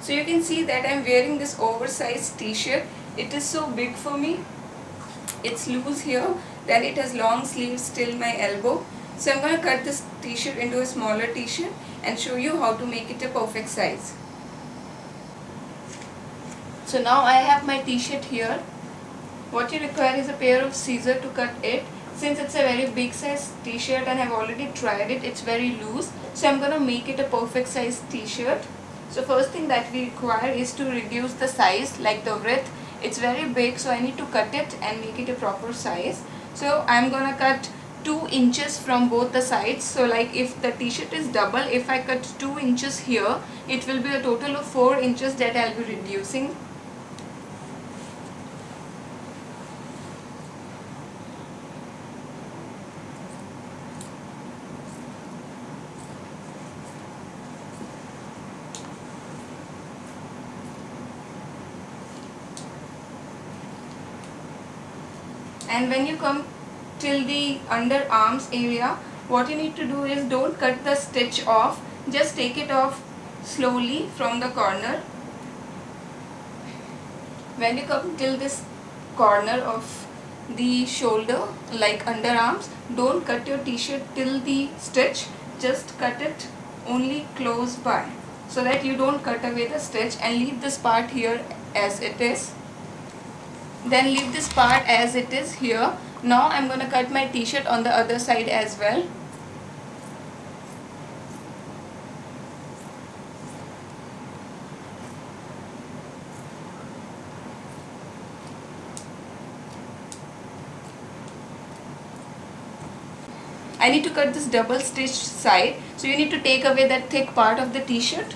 So you can see that I am wearing this oversized t-shirt. It is so big for me. It's loose here, then it has long sleeves till my elbow. So I'm going to cut this t-shirt into a smaller t-shirt and show you how to make it a perfect size. So now I have my t-shirt here. What you require is a pair of scissors to cut it. Since it's a very big size t-shirt and I've already tried it, it's very loose. So I'm going to make it a perfect size t-shirt. So first thing that we require is to reduce the size, like the width. It's very big, so I need to cut it and make it a proper size. So I'm going to cut 2 inches from both the sides. So like if the t-shirt is double, if I cut 2 inches here, it will be a total of 4 inches that I'll be reducing. And when you come till the underarms area, what you need to do is don't cut the stitch off, just take it off slowly from the corner. When you come till this corner of the shoulder, like underarms, don't cut your t-shirt till the stitch, just cut it only close by, so that you don't cut away the stitch, and leave this part here as it is. Then leave this part as it is here. Now I'm going to cut my t-shirt on the other side as well. I need to cut this double stitched side, so you need to take away that thick part of the t-shirt.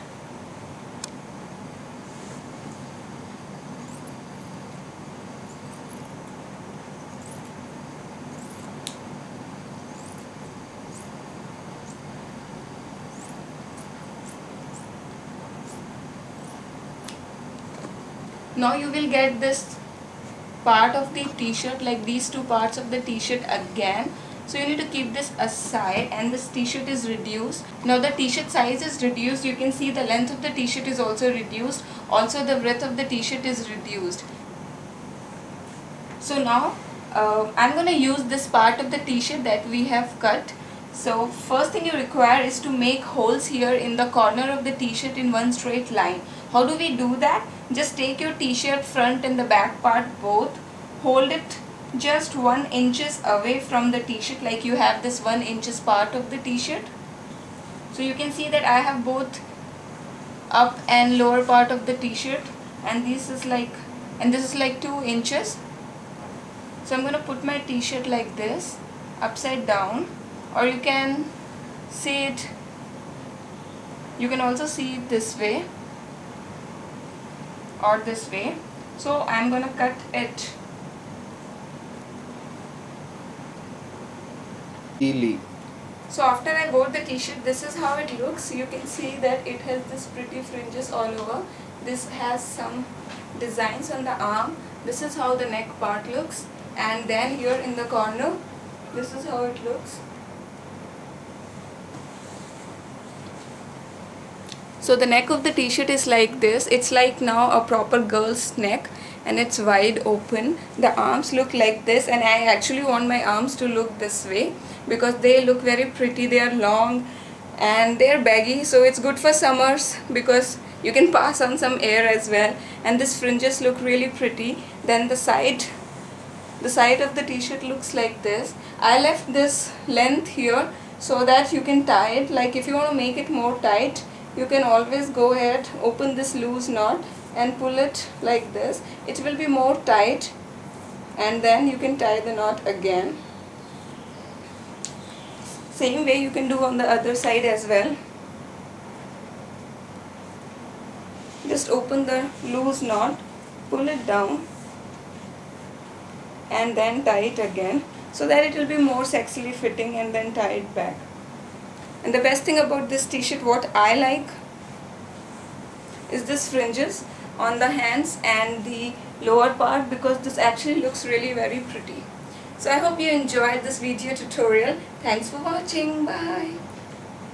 Now you will get this part of the t-shirt, like these two parts of the t-shirt again. So you need to keep this aside, and this t-shirt is reduced. Now the t-shirt size is reduced. You can see the length of the t-shirt is also reduced. Also the width of the t-shirt is reduced. So now I'm going to use this part of the t-shirt that we have cut. So first thing you require is to make holes here in the corner of the t-shirt in one straight line. How do we do that? Just take your t-shirt front and the back part both, hold it just 1 inches away from the t-shirt, like you have this 1 inches part of the t-shirt. So you can see that I have both up and lower part of the t-shirt, and this is like 2 inches. So I'm going to put my t-shirt like this, upside down, or you can see it, you can also see it this way or this way. So I'm going to cut it. So after I bought the t-shirt, this is how it looks. You can see that it has this pretty fringes all over. This has some designs on the arm. This is how the neck part looks, and then here in the corner, this is how it looks. So the neck of the t-shirt is like this. It's like now a proper girl's neck, and it's wide open. The arms look like this, and I actually want my arms to look this way because they look very pretty. They are long and they are baggy, so it's good for summers because you can pass on some air as well. And these fringes look really pretty. Then the side of the t-shirt looks like this. I left this length here so that you can tie it. Like if you want to make it more tight, you can always go ahead, open this loose knot and pull it like this. It will be more tight, and then you can tie the knot again. Same way you can do on the other side as well. Just open the loose knot, pull it down, and then tie it again so that it will be more sexily fitting, and then tie it back. And the best thing about this t-shirt, what I like, is this fringes on the hands and the lower part, because this actually looks really very pretty. So I hope you enjoyed this video tutorial. Thanks for watching. Bye.